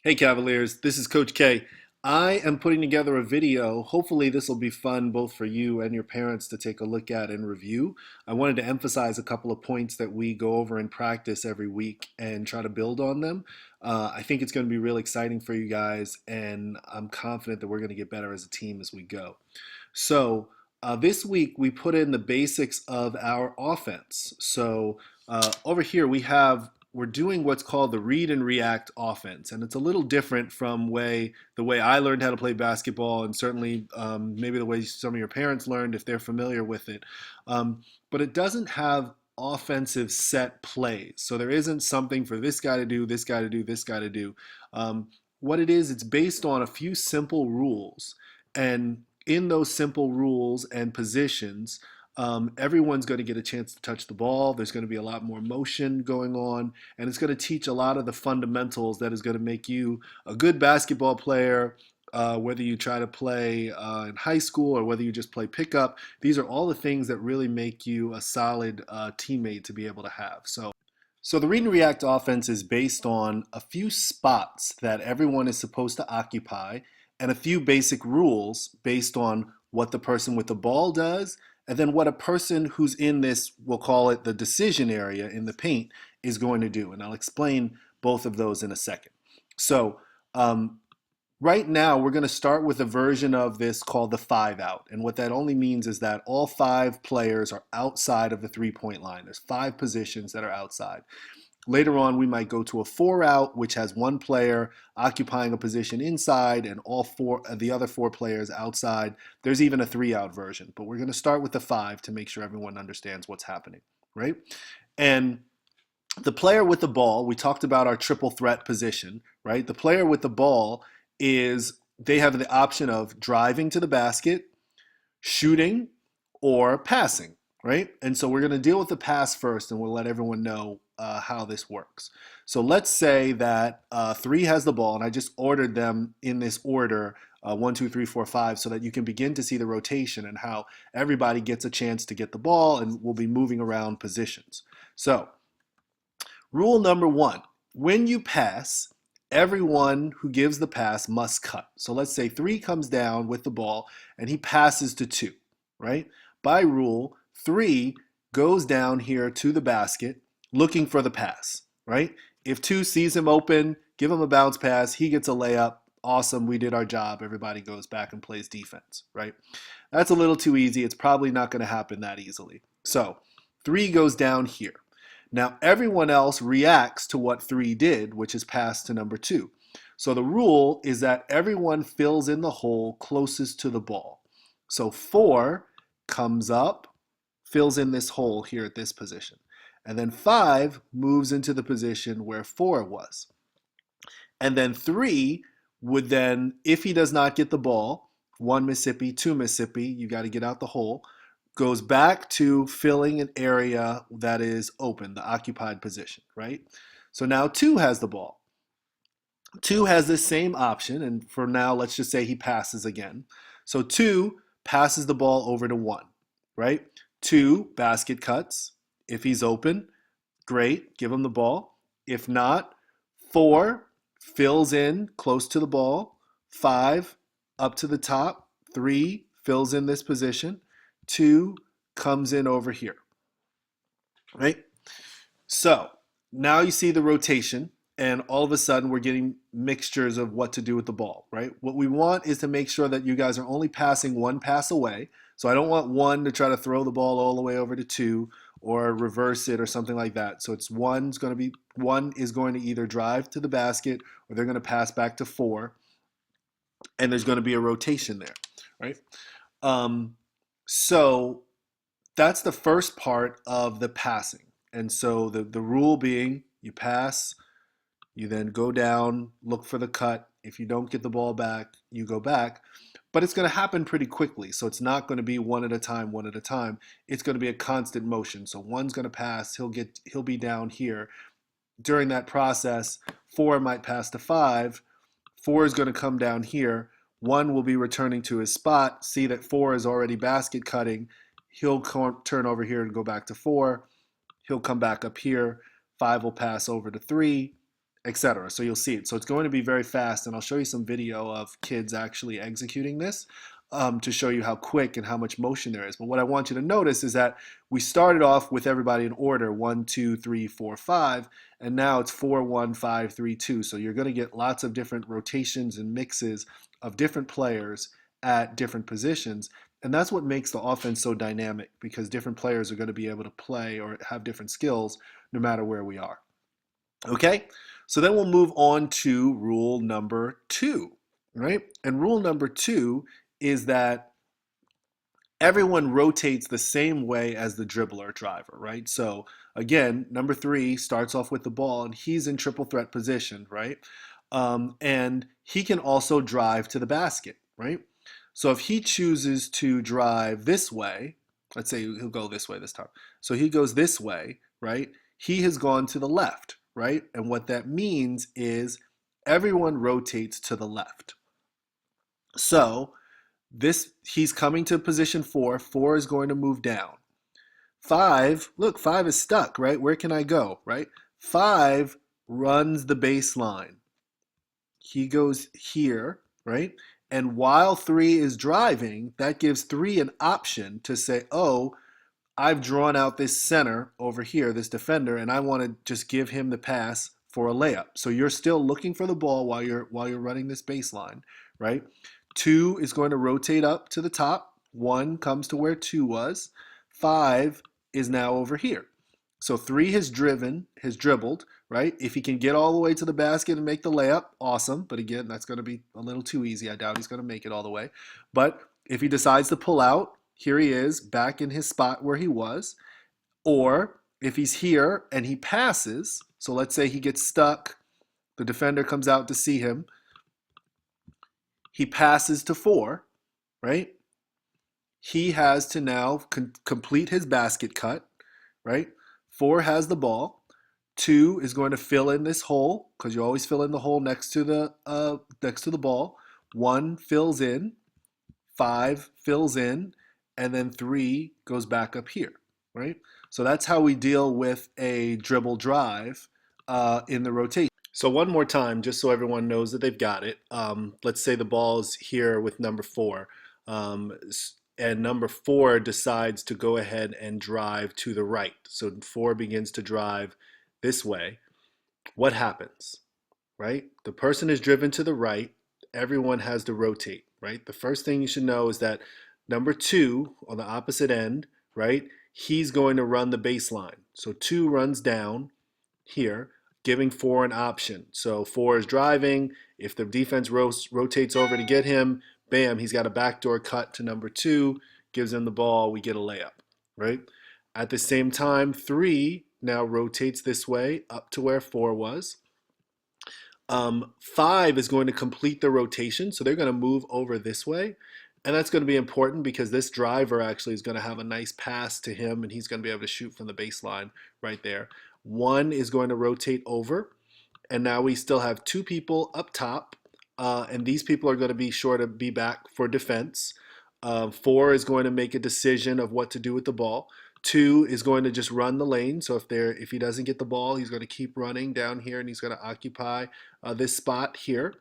Hey Cavaliers, this is Coach K. I am putting together a video. Hopefully, this will be fun both for you and your parents to take a look at and review. I wanted to emphasize a couple of points that we go over in practice every week and try to build on them. I think it's going to be really exciting for you guys, and I'm confident that we're going to get better as a team as we go. This week we put in the basics of our offense. Over here we're doing what's called the read and react offense, and it's a little different from the way I learned how to play basketball, and certainly maybe the way some of your parents learned if they're familiar with it. But it doesn't have offensive set plays, so there isn't something for this guy to do, this guy to do, this guy to do. What it is, it's based on a few simple rules, and in those simple rules and positions, everyone's going to get a chance to touch the ball. There's going to be a lot more motion going on, and it's going to teach a lot of the fundamentals that is going to make you a good basketball player. Whether you try to play in high school or whether you just play pickup, these are all the things that really make you a solid teammate to be able to have. So the read and react offense is based on a few spots that everyone is supposed to occupy and a few basic rules based on what the person with the ball does and then what a person who's in this, we'll call it the decision area in the paint, is going to do. And I'll explain both of those in a second. So right now, we're going to start with a version of this called the 5-out. And what that only means is that all 5 players are outside of the 3-point line. There's 5 positions that are outside. Later on, we might go to a 4-out, which has one player occupying a position inside and the other 4 players outside. There's even a 3-out version, but we're going to start with the 5 to make sure everyone understands what's happening, right? And the player with the ball, we talked about our triple threat position, right? The player with the ball they have the option of driving to the basket, shooting, or passing, right? And so we're going to deal with the pass first, and we'll let everyone know how this works. So let's say that 3 has the ball, and I just ordered them in this order, 1, 2, 3, 4, 5, so that you can begin to see the rotation and how everybody gets a chance to get the ball, and we'll be moving around positions. So rule number 1, when you pass, everyone who gives the pass must cut. So let's say 3 comes down with the ball, and he passes to 2, right? By rule, 3 goes down here to the basket looking for the pass, right? If 2 sees him open, give him a bounce pass, he gets a layup. Awesome, we did our job. Everybody goes back and plays defense, right? That's a little too easy. It's probably not going to happen that easily. So 3 goes down here. Now everyone else reacts to what 3 did, which is pass to number 2. So the rule is that everyone fills in the hole closest to the ball. So 4 comes up, fills in this hole here at this position. And then 5 moves into the position where 4 was. And then 3 would then, if he does not get the ball, 1 Mississippi, 2 Mississippi, you got to get out the hole, goes back to filling an area that is open, the occupied position, right? So now 2 has the ball. 2 has this same option, and for now, let's just say he passes again. So 2 passes the ball over to 1, right? 2 basket cuts. If he's open, great, give him the ball. If not, 4 fills in close to the ball. 5 up to the top. 3 fills in this position. 2 comes in over here, right? So now you see the rotation, and all of a sudden we're getting mixtures of what to do with the ball, right? What we want is to make sure that you guys are only passing 1 pass away. So I don't want 1 to try to throw the ball all the way over to 2 or reverse it or something like that. So it's 1 is going to either drive to the basket or they're going to pass back to 4, and there's going to be a rotation there, right? So that's the first part of the passing. And so the rule being you pass, you then go down, look for the cut. If you don't get the ball back, you go back. But it's going to happen pretty quickly. So it's not going to be one at a time, one at a time. It's going to be a constant motion. So 1's going to pass, he'll be down here. During that process, 4 might pass to 5. 4 is going to come down here. 1 will be returning to his spot, see that 4 is already basket cutting. He'll turn over here and go back to 4. He'll come back up here. 5 will pass over to 3. etc. So you'll see it. So it's going to be very fast, and I'll show you some video of kids actually executing this to show you how quick and how much motion there is. But what I want you to notice is that we started off with everybody in order, 1, 2, 3, 4, 5, and now it's 4, 1, 5, 3, 2. So you're going to get lots of different rotations and mixes of different players at different positions. And that's what makes the offense so dynamic, because different players are going to be able to play or have different skills no matter where we are. Okay, so then we'll move on to rule number 2, right? And rule number 2 is that everyone rotates the same way as the dribbler driver, right? So again, number 3 starts off with the ball, and he's in triple threat position, right? And he can also drive to the basket, right? So if he chooses to drive this way, let's say he'll go this way this time. So he goes this way, right? He has gone to the left, right? And what that means is everyone rotates to the left. So he's coming to position 4. 4 is going to move down. 5, look, 5 is stuck, right? Where can I go, right? 5 runs the baseline. He goes here, right? And while 3 is driving, that gives 3 an option to say, oh, I've drawn out this center over here, this defender, and I want to just give him the pass for a layup. So you're still looking for the ball while you're running this baseline, right? 2 is going to rotate up to the top. 1 comes to where 2 was. 5 is now over here. So 3 has dribbled, right? If he can get all the way to the basket and make the layup, awesome. But again, that's going to be a little too easy. I doubt he's going to make it all the way. But if he decides to pull out, here he is back in his spot where he was. Or if he's here and he passes, so let's say he gets stuck, the defender comes out to see him, he passes to 4, right? He has to now complete his basket cut, right? 4 has the ball. 2 is going to fill in this hole, because you always fill in the hole next to the ball. 1 fills in, 5 fills in, and then 3 goes back up here, right? So that's how we deal with a dribble drive in the rotation. So one more time, just so everyone knows that they've got it. Let's say the ball is here with number 4. And number 4 decides to go ahead and drive to the right. So 4 begins to drive this way. What happens, right? The person is driven to the right. Everyone has to rotate, right? The first thing you should know is that number 2 on the opposite end, right? He's going to run the baseline. So 2 runs down here, giving 4 an option. So 4 is driving. If the defense rotates over to get him, bam, he's got a backdoor cut to number 2, gives him the ball, we get a layup, right? At the same time, 3 now rotates this way up to where 4 was. 5 is going to complete the rotation, so they're going to move over this way. And that's going to be important because this driver actually is going to have a nice pass to him, and he's going to be able to shoot from the baseline right there. 1 is going to rotate over, and now we still have 2 people up top, and these people are going to be sure to be back for defense. 4 is going to make a decision of what to do with the ball. 2 is going to just run the lane. So if he doesn't get the ball, he's going to keep running down here, and he's going to occupy this spot here.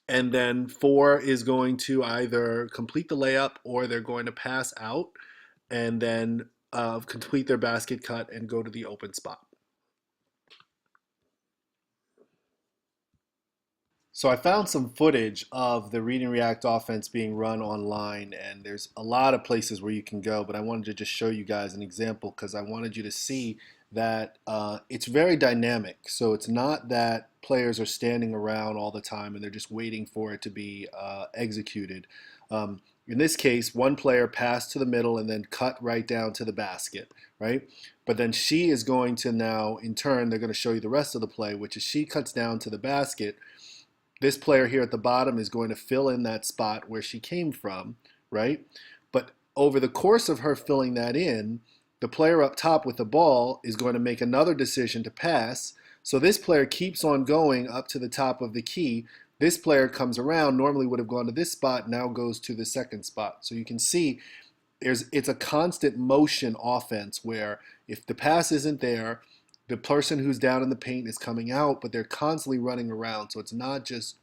And then 4 is going to either complete the layup, or they're going to pass out and then complete their basket cut and go to the open spot. So I found some footage of the Read and React offense being run online, and there's a lot of places where you can go, but I wanted to just show you guys an example because I wanted you to see that it's very dynamic. So it's not that players are standing around all the time and they're just waiting for it to be executed. In this case, one player passed to the middle and then cut right down to the basket, right? But then she is going to now, in turn, they're going to show you the rest of the play, which is she cuts down to the basket. This player here at the bottom is going to fill in that spot where she came from, right? But over the course of her filling that in, the player up top with the ball is going to make another decision to pass. So this player keeps on going up to the top of the key. This player comes around, normally would have gone to this spot, now goes to the second spot. So you can see it's a constant motion offense where if the pass isn't there, the person who's down in the paint is coming out, but they're constantly running around. So it's not just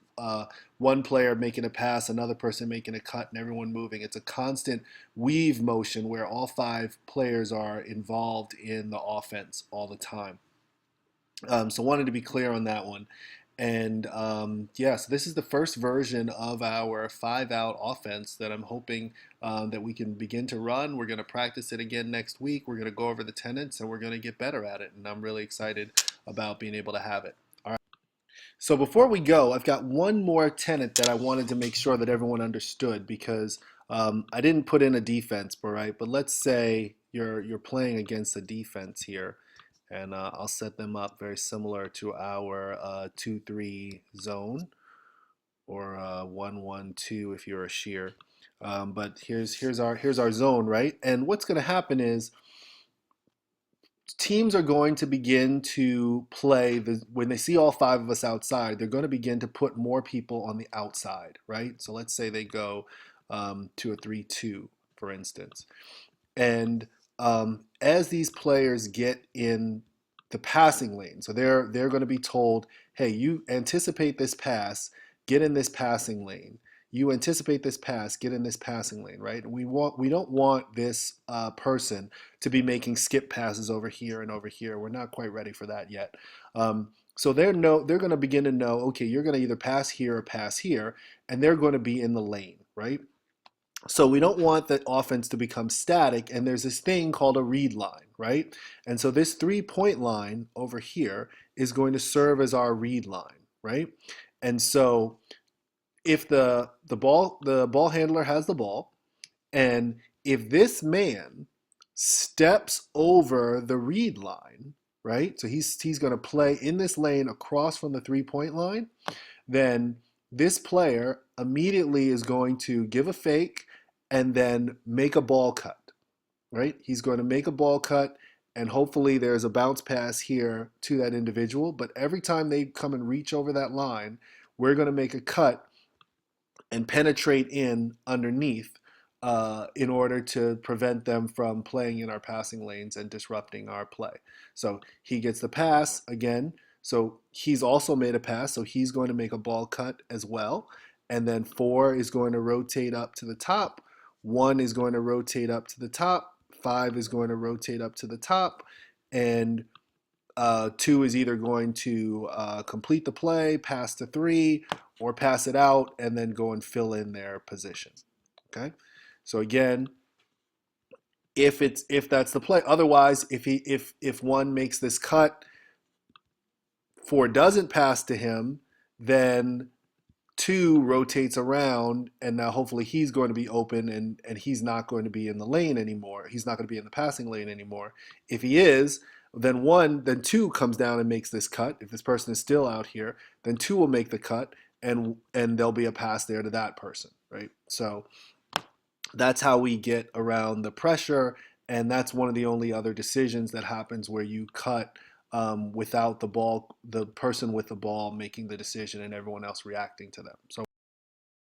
one player making a pass, another person making a cut, and everyone moving. It's a constant weave motion where all five players are involved in the offense all the time. So wanted to be clear on that one. And yeah, so this is the first version of our 5-out offense that I'm hoping that we can begin to run. We're going to practice it again next week. We're going to go over the tenets and we're going to get better at it. And I'm really excited about being able to have it. All right. So before we go, I've got one more tenet that I wanted to make sure that everyone understood because I didn't put in a defense, right? But let's say you're playing against a defense here, and I'll set them up very similar to our 2-3 zone or 1-1-2 if you're a shear. But here's our zone, right? And what's going to happen is teams are going to begin to play when they see all five of us outside, they're going to begin to put more people on the outside, right? So let's say they go to a 3-2, for instance. And as these players get in the passing lane, so they're going to be told, hey, you anticipate this pass, get in this passing lane. You anticipate this pass, get in this passing lane, right? We don't want this person to be making skip passes over here and over here. We're not quite ready for that yet. So they're going to begin to know, okay, you're going to either pass here or pass here, and they're going to be in the lane, right? So we don't want the offense to become static, and there's this thing called a read line, right? And so this 3-point line over here is going to serve as our read line, right? And so if the ball handler has the ball, and if this man steps over the read line, right? So he's going to play in this lane across from the 3-point line, then this player immediately is going to give a fake and then make a ball cut, right? He's going to make a ball cut and hopefully there's a bounce pass here to that individual. But every time they come and reach over that line, we're going to make a cut and penetrate in underneath in order to prevent them from playing in our passing lanes and disrupting our play. So he gets the pass again. So he's also made a pass, so he's going to make a ball cut as well. And then 4 is going to rotate up to the top. 1 is going to rotate up to the top. 5 is going to rotate up to the top. And 2 is either going to complete the play, pass to 3, or pass it out and then go and fill in their position. Okay, so again, if that's the play. Otherwise, if 1 makes this cut, 4 doesn't pass to him, then 2 rotates around, and now hopefully he's going to be open and he's not going to be in the lane anymore. He's not going to be in the passing lane anymore. If he is, then 2 comes down and makes this cut. If this person is still out here, then 2 will make the cut, and there'll be a pass there to that person, right? So that's how we get around the pressure, and that's one of the only other decisions that happens where you cut without the person with the ball making the decision and everyone else reacting to them. So